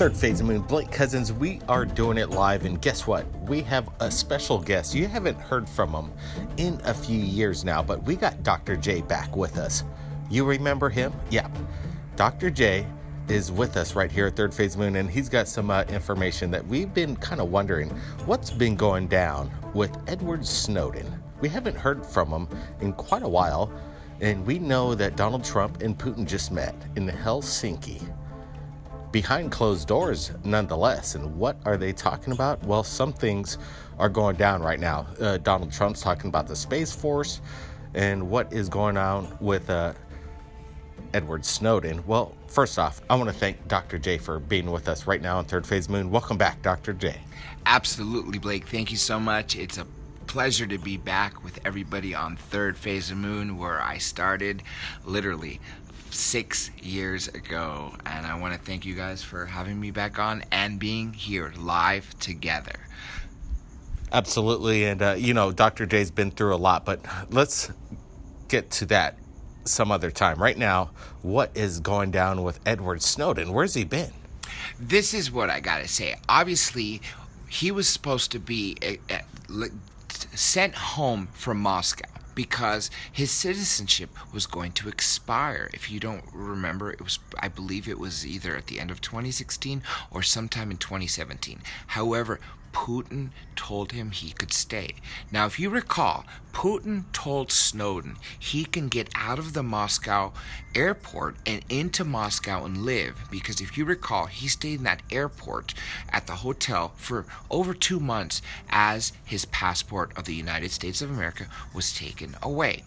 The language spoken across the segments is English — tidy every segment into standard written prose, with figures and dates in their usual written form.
Third Phase of Moon, Blake Cousins. We are doing it live, and guess what? We have a special guest. You haven't heard from him in a few years now, but we got Dr. J back with us. You remember him? Yeah. Dr. J is with us right here at Third Phase of Moon, and he's got some information that we've been kind of wondering what's been going down with Edward Snowden. We haven't heard from him in quite a while, and we know that Donald Trump and Putin just met in Helsinki. Behind closed doors, nonetheless. And what are they talking about? Well, some things are going down right now. Donald Trump's talking about the Space Force and what is going on with Edward Snowden. Well, first off, I want to thank Dr. J for being with us right now on Third Phase Moon. Welcome back, Dr. J. Absolutely, Blake. Thank you so much. It's a pleasure to be back with everybody on Third Phase of Moon, where I started literally 6 years ago, and I want to thank you guys for having me back on and being here live together. Absolutely. And Dr. J's been through a lot, but let's get to that some other time. Right now, what is going down with Edward Snowden? Where's he been? This is what I gotta say. Obviously, he was supposed to be sent home from Moscow because his citizenship was going to expire. If you don't remember, I believe it was either at the end of 2016 or sometime in 2017. However, Putin told him he could stay. Now, if you recall, Putin told Snowden he can get out of the Moscow airport and into Moscow and live, because if you recall, he stayed in that airport at the hotel for over 2 months as his passport of the United States of America was taken away.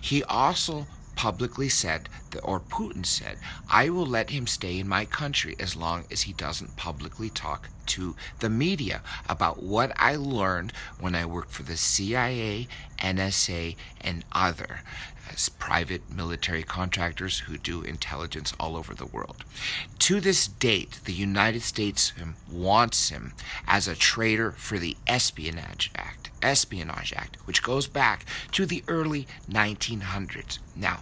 He also publicly said, or Putin said, I will let him stay in my country as long as he doesn't publicly talk to the media about what I learned when I worked for the CIA, NSA, and other private military contractors who do intelligence all over the world. To this date, the United States wants him as a traitor for the Espionage Act, which goes back to the early 1900s. Now,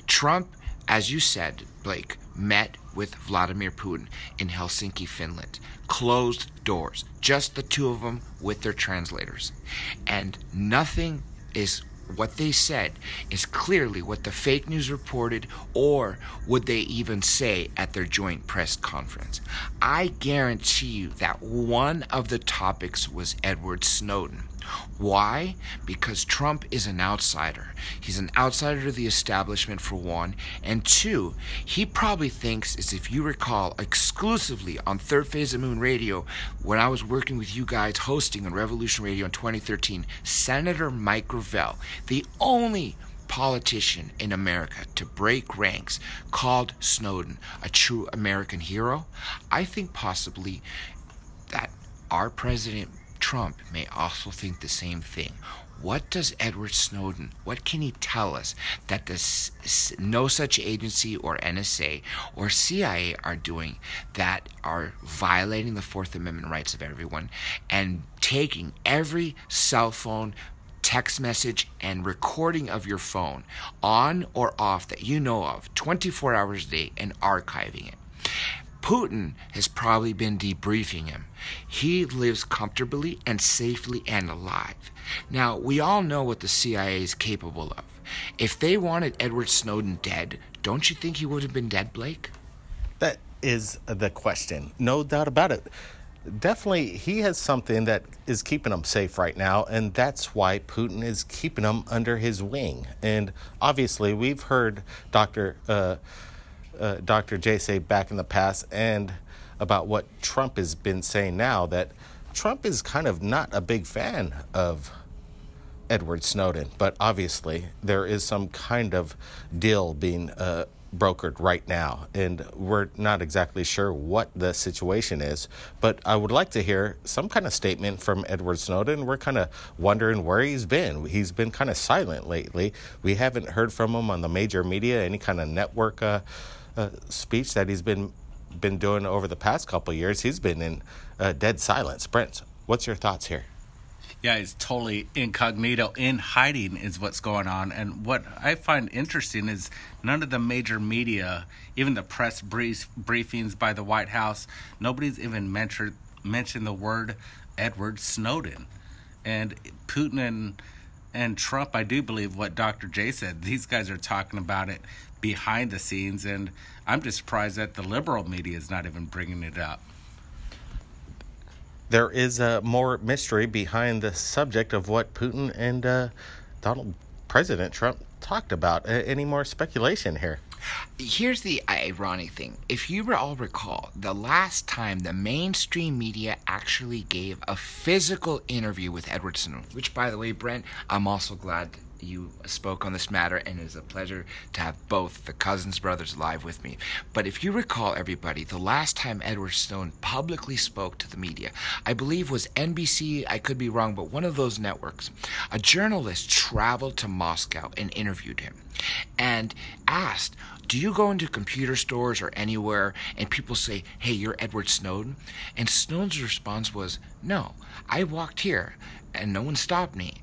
Trump, as you said, Blake, met with Vladimir Putin in Helsinki, Finland. Closed doors, just the two of them with their translators. And nothing is what they said is clearly what the fake news reported, or would they even say at their joint press conference. I guarantee you that one of the topics was Edward Snowden. Why? Because Trump is an outsider. He's an outsider to the establishment, for one, and two, he probably thinks, as if you recall, exclusively on Third Phase of Moon Radio, when I was working with you guys hosting on Revolution Radio in 2013, Senator Mike Gravel, the only politician in America to break ranks, called Snowden a true American hero. I think possibly that our president Trump may also think the same thing. What does Edward Snowden, what can he tell us that no such agency or NSA or CIA are doing that are violating the Fourth Amendment rights of everyone and taking every cell phone, text message, and recording of your phone on or off that you know of 24 hours a day and archiving it? Putin has probably been debriefing him. He lives comfortably and safely and alive. Now, we all know what the CIA is capable of. If they wanted Edward Snowden dead, don't you think he would have been dead, Blake? That is the question. No doubt about it. Definitely, he has something that is keeping him safe right now, and that's why Putin is keeping him under his wing. And obviously, we've heard Dr. J say back in the past and about what Trump has been saying now, that Trump is kind of not a big fan of Edward Snowden, but obviously there is some kind of deal being brokered right now, and we're not exactly sure what the situation is, but I would like to hear some kind of statement from Edward Snowden. We're kind of wondering where he's been. He's been kind of silent lately. We haven't heard from him on the major media, any kind of network speech that he's been doing over the past couple of years. He's been in dead silence. Brent, what's your thoughts here? Yeah, he's totally incognito, in hiding is what's going on. And what I find interesting is none of the major media, even the press briefings by the White House, nobody's even mentioned the word Edward Snowden. And Putin and Trump, I do believe what Dr. J said. These guys are talking about it behind the scenes, and I'm just surprised that the liberal media is not even bringing it up. There is more mystery behind the subject of what Putin and President Trump talked about. Any more speculation here? Here's the ironic thing. If you all recall, the last time the mainstream media actually gave a physical interview with Edward Snowden, which, by the way, Brent, I'm also glad you spoke on this matter, and it is a pleasure to have both the Cousins brothers live with me. But if you recall, everybody, the last time Edward Snowden publicly spoke to the media, I believe was NBC, I could be wrong, but one of those networks, a journalist traveled to Moscow and interviewed him and asked, do you go into computer stores or anywhere and people say, hey, you're Edward Snowden? And Snowden's response was, no, I walked here and no one stopped me.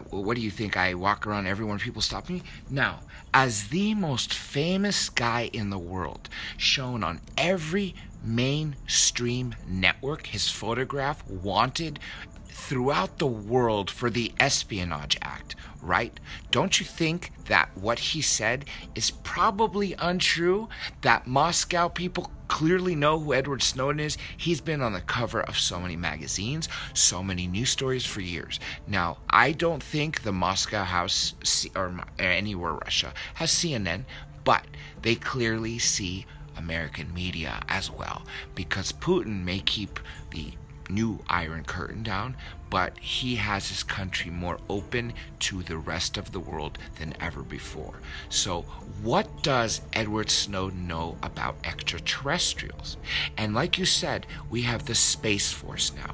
What do you think? I walk around everywhere and people stop me? Now, as the most famous guy in the world, shown on every mainstream network, his photograph wanted throughout the world for the Espionage Act, right? Don't you think that what he said is probably untrue? That Moscow people clearly know who Edward Snowden is. He's been on the cover of so many magazines, so many news stories for years. Now, I don't think the Moscow House or anywhere Russia has CNN, but they clearly see American media as well, because Putin may keep the new Iron Curtain down, but he has his country more open to the rest of the world than ever before. So what does Edward Snowden know about extraterrestrials? And like you said, we have the Space Force now.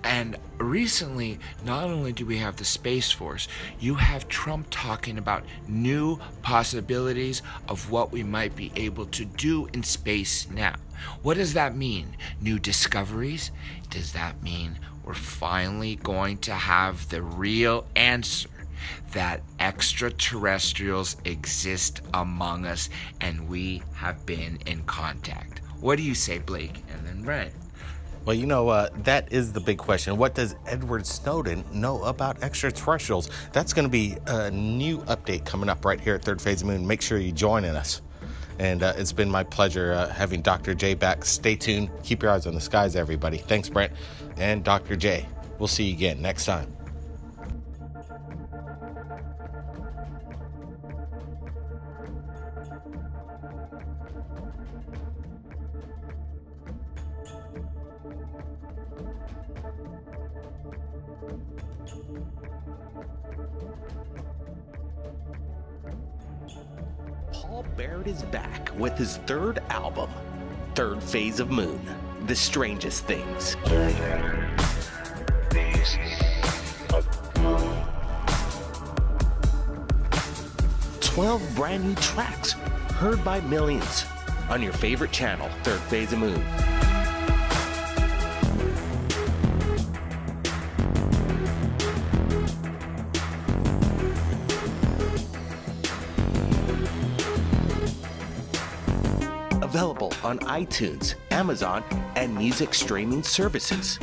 And recently, not only do we have the Space Force, you have Trump talking about new possibilities of what we might be able to do in space now. What does that mean? New discoveries? Does that mean we're finally going to have the real answer that extraterrestrials exist among us and we have been in contact? What do you say, Blake? And then Brent. Well, you know, that is the big question. What does Edward Snowden know about extraterrestrials? That's going to be a new update coming up right here at Third Phase of Moon. Make sure you join in us. And it's been my pleasure having Dr. J back. Stay tuned. Keep your eyes on the skies, everybody. Thanks, Brent and Dr. J. We'll see you again next time. Paul Barrett is back with his third album, Third Phase of Moon, The Strangest Things. 12 brand new tracks, heard by millions, on your favorite channel, Third Phase of Moon. Available on iTunes, Amazon, and music streaming services.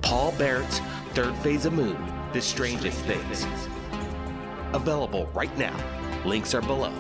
Paul Barrett's Third Phase of Moon, The Strangest Things. Available right now. Links are below.